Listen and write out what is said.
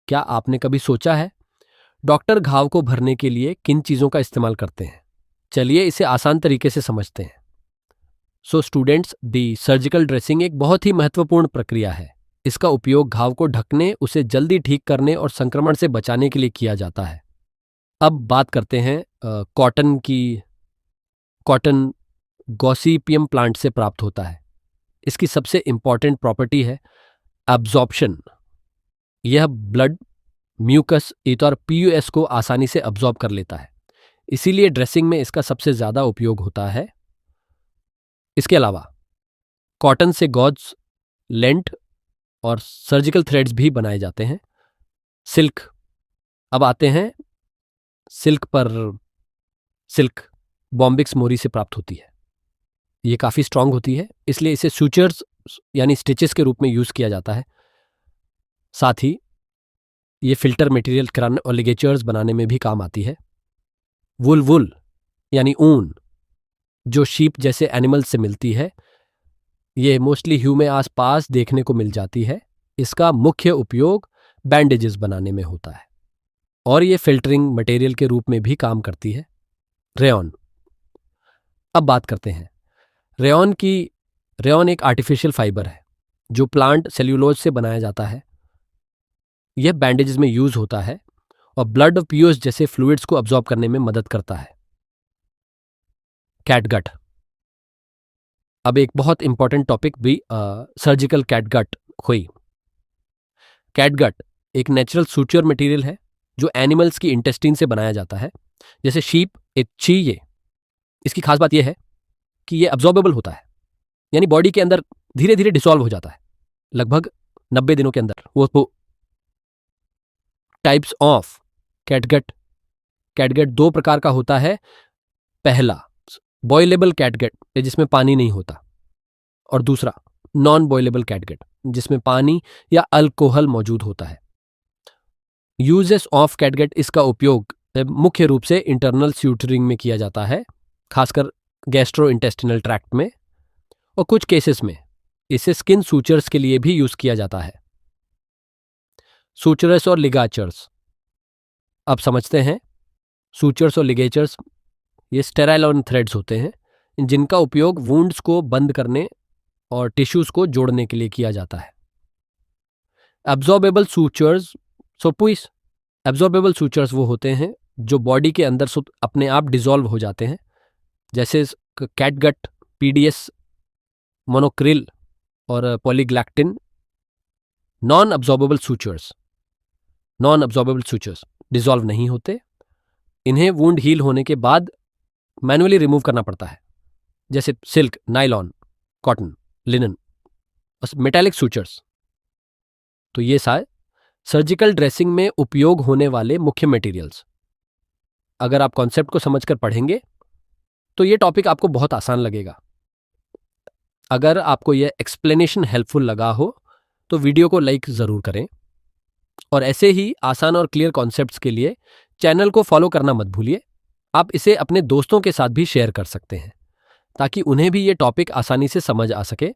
क्या आपने कभी सोचा है डॉक्टर घाव को भरने के लिए किन चीज़ों का इस्तेमाल करते हैं? चलिए इसे आसान तरीके से समझते हैं। सो स्टूडेंट्स, दी सर्जिकल ड्रेसिंग एक बहुत ही महत्वपूर्ण प्रक्रिया है। इसका उपयोग घाव को ढकने, उसे जल्दी ठीक करने और संक्रमण से बचाने के लिए किया जाता है। अब बात करते हैं कॉटन की। कॉटन गॉसिपियम प्लांट से प्राप्त होता है। इसकी सबसे इंपॉर्टेंट प्रॉपर्टी है एब्जॉर्प्शन। यह ब्लड, म्यूकस, ईट और पीयूएस को आसानी से अब्जॉर्ब कर लेता है, इसीलिए ड्रेसिंग में इसका सबसे ज्यादा उपयोग होता है। इसके अलावा कॉटन से गॉज, लेंट और सर्जिकल थ्रेड्स भी बनाए जाते हैं। सिल्क, अब आते हैं सिल्क पर। सिल्क बॉम्बिक्स मोरी से प्राप्त होती है। ये काफ़ी स्ट्रांग होती है, इसलिए इसे सूचर्स यानी स्टिचेस के रूप में यूज़ किया जाता है। साथ ही ये फिल्टर मटेरियल क्रन और लिगेचर्स बनाने में भी काम आती है। वुल यानी ऊन, जो शीप जैसे एनिमल से मिलती है, ये मोस्टली ह्यू में आसपास देखने को मिल जाती है। इसका मुख्य उपयोग बैंडेजेस बनाने में होता है और ये फिल्टरिंग मटेरियल के रूप में भी काम करती है। रेयॉन, अब बात करते हैं रेयॉन की। रेयॉन एक आर्टिफिशियल फाइबर है जो प्लांट सेल्यूलोज से बनाया जाता है। यह बैंडेजेस में यूज होता है और ब्लड और पीयूएस जैसे फ्लूइड्स को अब्जॉर्ब करने में मदद करता है। कैटगट, अब एक बहुत इंपॉर्टेंट टॉपिक भी सर्जिकल कैटगट हुई। कैटगट एक नेचुरल सूचर मटेरियल है जो एनिमल्स की इंटेस्टाइन से बनाया जाता है, जैसे शीप, एक चीये। इसकी खास बात यह है कि यह अब्जॉर्बेबल होता है, यानी बॉडी के अंदर धीरे धीरे डिसॉल्व हो जाता है, लगभग 90 दिनों के अंदर। वो टाइप्स ऑफ कैटगट। कैटगट दो प्रकार का होता है। पहला बॉयलेबल कैटगट, जिसमें पानी नहीं होता, और दूसरा नॉन बॉयलेबल कैटगट, जिसमें पानी या अल्कोहल मौजूद होता है। यूजेस ऑफ कैटगट, इसका उपयोग मुख्य रूप से इंटरनल स्यूटरिंग में किया जाता है, खासकर गैस्ट्रो इंटेस्टिनल ट्रैक्ट में, और कुछ केसेस में इसे स्किन सूचर्स के लिए भी यूज किया जाता है। सूचर्स और लिगाचर्स, अब समझते हैं। सूचर्स और लिगेचर्स ये स्टेराइल और थ्रेड्स होते हैं, जिनका उपयोग वुंड्स को बंद करने और टिश्यूज को जोड़ने के लिए किया जाता है। एब्जॉर्बेबल सूचर्स, एब्जॉर्बेबल सूचर्स वो होते हैं जो बॉडी के अंदर अपने आप डिसॉल्व हो जाते हैं, जैसे कैटगट, पीडीएस, मोनोक्रिल और पॉलीग्लैक्टिन। नॉन अब्जॉर्बेबल सूचर्स डिसॉल्व नहीं होते। इन्हें वुंड हील होने के बाद मैन्युअली रिमूव करना पड़ता है, जैसे silk, nylon, cotton, linen. Metallic sutures, तो ये सारे सर्जिकल ड्रेसिंग में उपयोग होने वाले मुख्य मटेरियल्स। अगर आप कॉन्सेप्ट को समझकर पढ़ेंगे तो ये टॉपिक आपको बहुत आसान लगेगा। अगर आपको यह एक्सप्लेनेशन हेल्पफुल लगा हो तो वीडियो को लाइक ज़रूर करें, और ऐसे ही आसान और क्लियर कॉन्सेप्ट्स के लिए चैनल को फॉलो करना मत भूलिए। आप इसे अपने दोस्तों के साथ भी शेयर कर सकते हैं ताकि उन्हें भी ये टॉपिक आसानी से समझ आ सके।